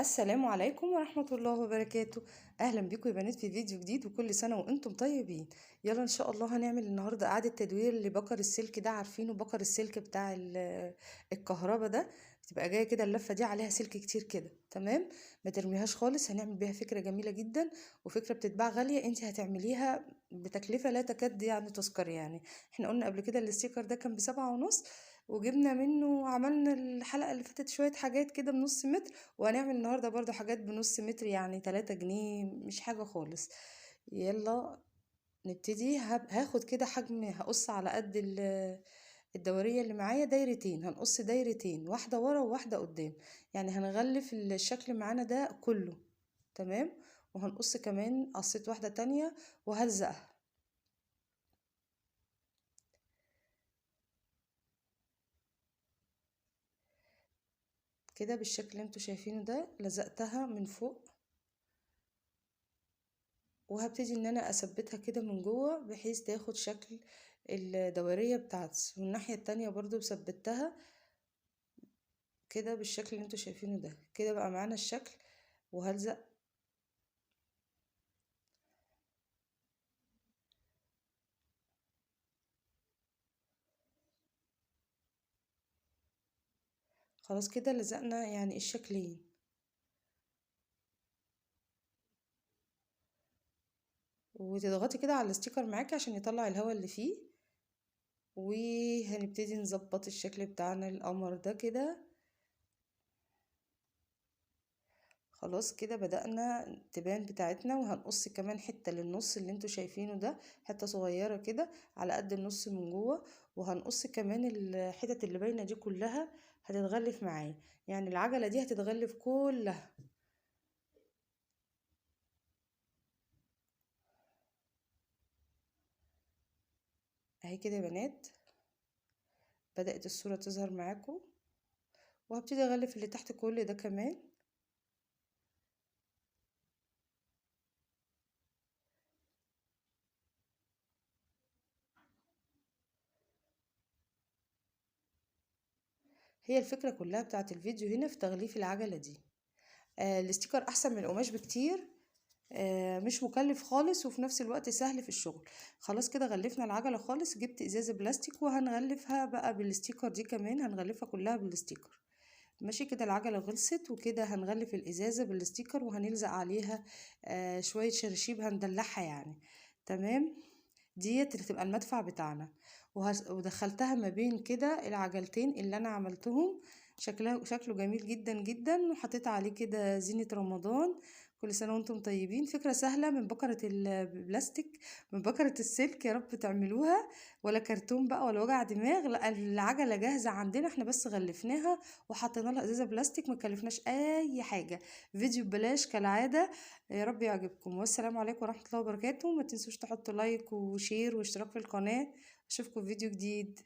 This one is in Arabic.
السلام عليكم ورحمة الله وبركاته. أهلا بكم يا بنات في فيديو جديد، وكل سنة وأنتم طيبين. يلا إن شاء الله هنعمل النهاردة إعادة تدوير لبكر السلك ده. عارفينه بكر السلك بتاع الكهرباء ده؟ بتبقى جاية كده اللفة دي عليها سلك كتير كده، تمام؟ ما ترميهاش خالص، هنعمل بيها فكرة جميلة جدا، وفكرة بتتباع غالية. انت هتعمليها بتكلفة لا تكاد يعني تذكر. يعني احنا قلنا قبل كده الاستيكر ده كان ب7.5، وجبنا منه عملنا الحلقة اللي فاتت شوية حاجات كده بنص متر، وهنعمل النهاردة برضو حاجات بنص متر، يعني 3 جنيه، مش حاجة خالص. يلا نبتدي. هاخد كده حجم، هقص على قد الدورية اللي معايا دايرتين، هنقص دايرتين، واحدة ورا وواحدة قدام، يعني هنغلف الشكل معانا ده كله، تمام؟ وهنقص كمان، قصيت واحدة تانية وهلزقها كده بالشكل اللي انتوا شايفينه ده. لزقتها من فوق، وهبتدي ان انا اثبتها كده من جوه بحيث تاخد شكل الدورية بتاعتي، والناحية التانية برضو ثبتها كده بالشكل اللي انتوا شايفينه ده. كده بقى معانا الشكل، وهلزق خلاص. كده لزقنا يعني الشكلين، وتضغطي كده على الستيكر معاكي عشان يطلع الهواء اللي فيه. وهنبتدي نظبط الشكل بتاعنا القمر ده كده. خلاص كده بدأنا تبان بتاعتنا، وهنقص كمان حتة للنص اللي انتوا شايفينه ده، حتة صغيرة كده على قد النص من جوه. وهنقص كمان الحتت اللي باينة دي كلها هتتغلف معايا، يعني العجلة دي هتتغلف كلها اهي كده يا بنات. بدأت الصورة تظهر معاكم، وهبتدي اغلف اللي تحت كل ده كمان. هي الفكرة كلها بتاعت الفيديو هنا في تغليف العجلة دي. الاستيكر احسن من القماش بكتير، مش مكلف خالص، وفي نفس الوقت سهل في الشغل. خلاص كده غلفنا العجلة خالص. جبت ازازة بلاستيك وهنغلفها بقى بالستيكر دي كمان، هنغلفها كلها بالستيكر. ماشي كده العجلة خلصت، وكده هنغلف الازازة بالستيكر، وهنلزق عليها شوية شراشيب هندلعها يعني، تمام؟ ديت اللي تبقى المدفع بتاعنا. ودخلتها ما بين كده العجلتين اللي انا عملتهم. شكله جميل جدا جدا، وحطيت عليه كده زينة رمضان. كل سنة وانتم طيبين. فكرة سهلة من بكرة البلاستيك، من بكرة السلك، يا رب تعملوها. ولا كرتون بقى ولا وجع دماغ، لا، العجلة جاهزة عندنا، احنا بس غلفناها وحطينا لها ازازة بلاستيك، ما كلفناش اي حاجة. فيديو ببلاش كالعادة. يا رب يعجبكم، والسلام عليكم ورحمة الله وبركاته. ما تنسوش تحطوا لايك وشير واشتراك في القناة. اشوفكم في فيديو جديد.